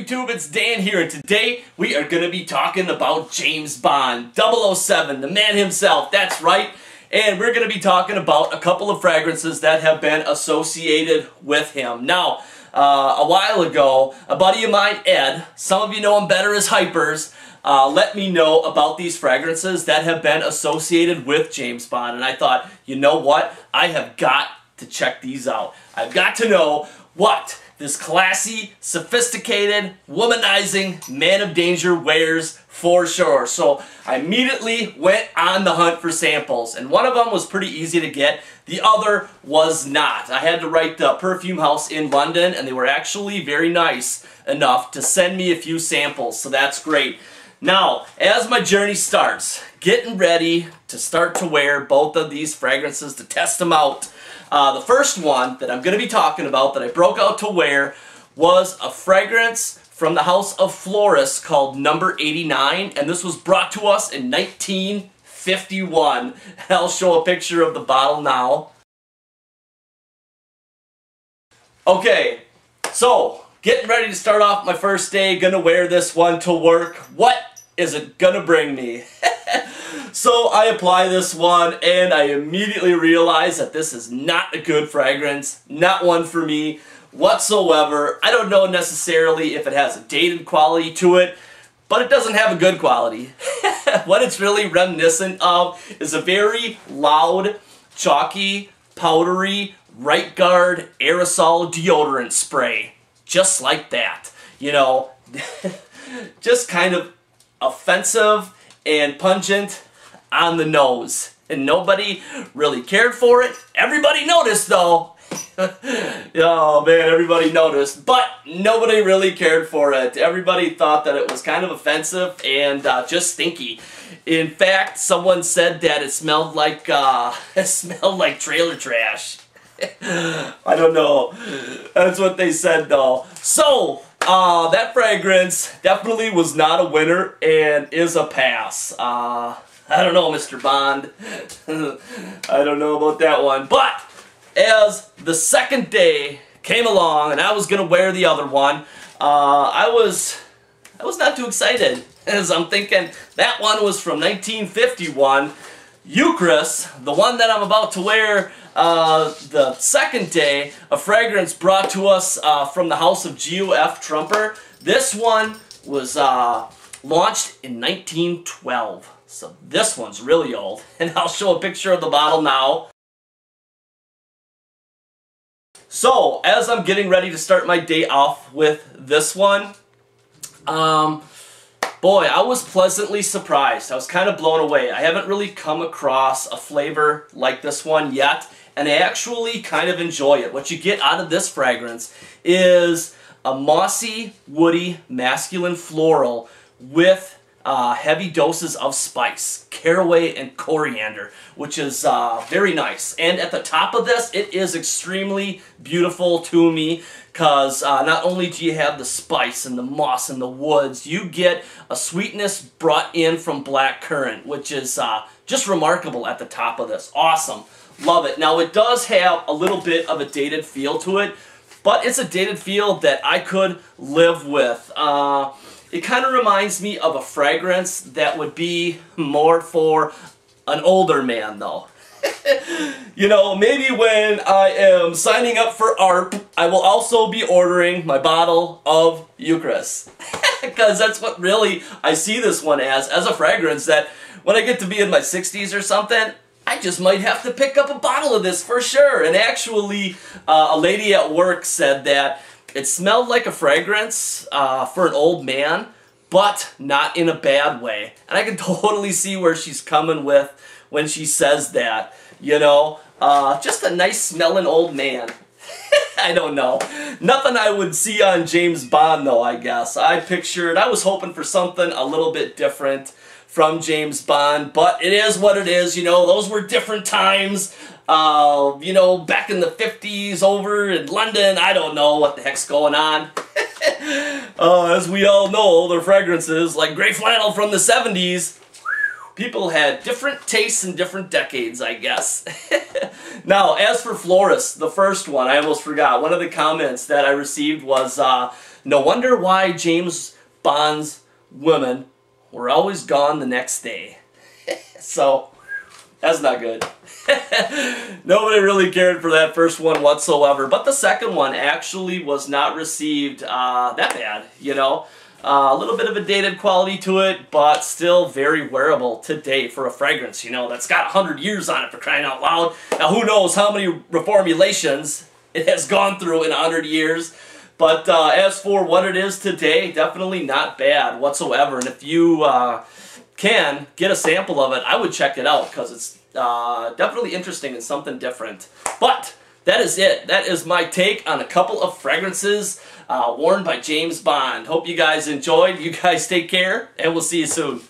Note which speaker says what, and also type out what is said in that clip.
Speaker 1: YouTube? It's Dan here, and today we are going to be talking about James Bond, 007, the man himself, that's right. And we're going to be talking about a couple of fragrances that have been associated with him. Now, a while ago, a buddy of mine, Ed, some of you know him better as Hypers, let me know about these fragrances that have been associated with James Bond. And I thought, you know what? I have got to check these out. I've got to know what this classy, sophisticated, womanizing man of danger wears for sure. So I immediately went on the hunt for samples, and one of them was pretty easy to get. The other was not. I had to write the perfume house in London, and they were actually very nice enough to send me a few samples, so that's great. Now, as my journey starts, getting ready to start to wear both of these fragrances to test them out, the first one that I'm going to be talking about that I broke out to wear was a fragrance from the house of FLORIS called Number 89, and this was brought to us in 1951. I'll show a picture of the bottle now. Okay, so getting ready to start off my first day, gonna wear this one to work. What is it gonna bring me? So I apply this one, and I immediately realize that this is not a good fragrance, not one for me whatsoever. I don't know necessarily if it has a dated quality to it, but it doesn't have a good quality. What it's really reminiscent of is a very loud, chalky, powdery, right guard aerosol deodorant spray. Just like that. You know, just kind of offensive and pungent on the nose, and nobody really cared for it. Everybody noticed though. Oh man, everybody noticed, but nobody really cared for it. Everybody thought that it was kind of offensive and just stinky. In fact, someone said that it smelled like trailer trash. I don't know. That's what they said though. So that fragrance definitely was not a winner and is a pass. I don't know, Mr. Bond. I don't know about that one. But as the second day came along and I was going to wear the other one, I was not too excited, as I'm thinking that one was from 1951. EUCRIS, the one that I'm about to wear the second day, a fragrance brought to us from the house of G.O.F. Trumper. This one was launched in 1912. So this one's really old, and I'll show a picture of the bottle now. So, as I'm getting ready to start my day off with this one, boy, I was pleasantly surprised. I was kind of blown away. I haven't really come across a flavor like this one yet, and I actually kind of enjoy it. What you get out of this fragrance is a mossy, woody, masculine floral with heavy doses of spice, caraway and coriander, which is very nice. And at the top of this, it is extremely beautiful to me because not only do you have the spice and the moss and the woods, you get a sweetness brought in from black currant, which is just remarkable at the top of this. Awesome. Love it. Now, it does have a little bit of a dated feel to it, but it's a dated feel that I could live with. It kind of reminds me of a fragrance that would be more for an older man, though. You know, maybe when I am signing up for ARP, I will also be ordering my bottle of EUCRIS. Because that's what really I see this one as a fragrance that when I get to be in my 60s or something, I just might have to pick up a bottle of this for sure. And actually, a lady at work said that it smelled like a fragrance for an old man, but not in a bad way. And I can totally see where she's coming with when she says that. You know, just a nice smelling old man. I don't know. Nothing I would see on James Bond though, I guess. I was hoping for something a little bit different from James Bond, but it is what it is. You know, those were different times. You know, back in the 50s over in London, I don't know what the heck's going on. As we all know, older fragrances like gray flannel from the 70s, people had different tastes in different decades, I guess. Now, as for FLORIS, the first one, I almost forgot. One of the comments that I received was No wonder why James Bond's women were always gone the next day. So, that's not good. Nobody really cared for that first one whatsoever. But the second one actually was not received that bad, you know. A little bit of a dated quality to it, but still very wearable today for a fragrance, you know, that's got 100 years on it, for crying out loud. Now, who knows how many reformulations it has gone through in 100 years. But as for what it is today, definitely not bad whatsoever. And if you can get a sample of it, I would check it out, because it's definitely interesting and something different. But that is it. That is my take on a couple of fragrances worn by James Bond. Hope you guys enjoyed. You guys take care, and we'll see you soon.